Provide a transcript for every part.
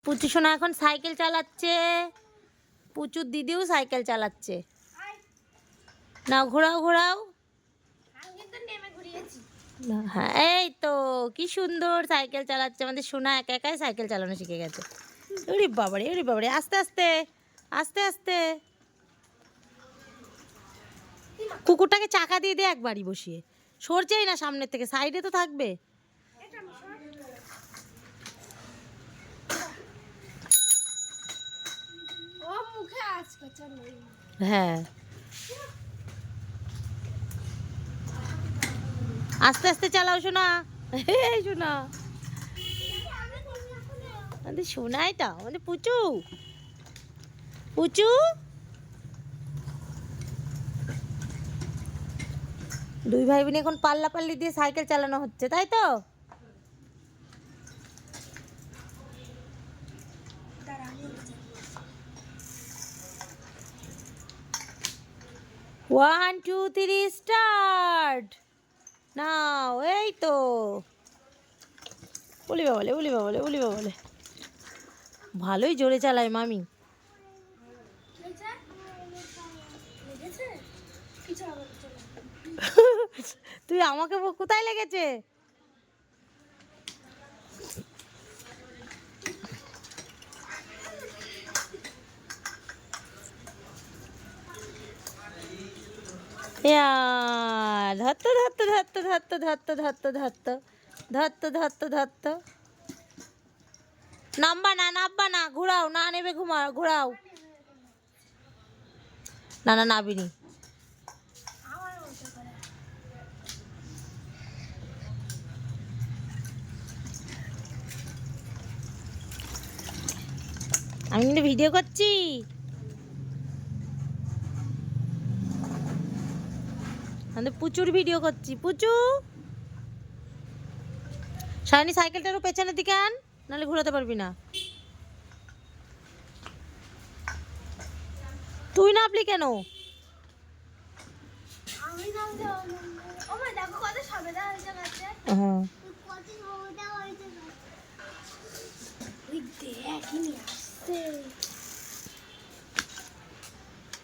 পুচু সোনা এখন সাইকেল চালাচ্ছে। পুচুর দিদিও সাইকেল চালাচ্ছে। নাও ঘোরাও ঘোরাও। হ্যাঁ এই তো কি সুন্দর সাইকেল চালাচ্ছে আমাদের সোনা, একা একাই সাইকেল চালানো শিখে গেছে। ওরে বাবারে ওরে বাবারে, আস্তে আস্তে আস্তে আস্তে। কুকুরটাকে চাকা দিয়ে দে একবারই বসিয়ে, সরছেই না সামনের থেকে, সাইডে তো থাকবে। হ্যাঁ আস্তে আস্তে চালাও সোনা। এই সোনা আমাদের সোনা, এটা আমাদের পুচু। পুচু দুই ভাই বোন এখন পাল্লাপাল্লি দিয়ে সাইকেল চালানো হচ্ছে, তাই তো? ওয়ান টু থ্রি স্টার্ট নাও। এই তো বলি বাবলে বলি বাবলে বলি বাবলে, ভালোই জোরে চালায় মামি। তুই আমাকে কোথায় লেগেছে? ধরতো ধরতো ধরতো ধরতো ধরতো ধরতো ধরতো ধরতো ধরতো ধরতো। নামবা না নামবা না, ঘোরাও না নেবে, ঘোরাও। না না নাবিনি। আমি কিন্তু ভিডিও করছি। আমি প্রচুর ভিডিও করছি। পুচু সায়নী সাইকেলটারও পেছনের দিকে আন, নাহলে ঘোরাতে পারবি না। তুই নামলি কেন?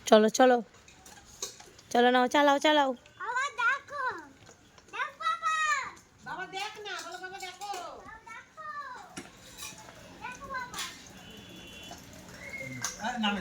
চলো চলো চলো, নাও চালাও চালাও। নামে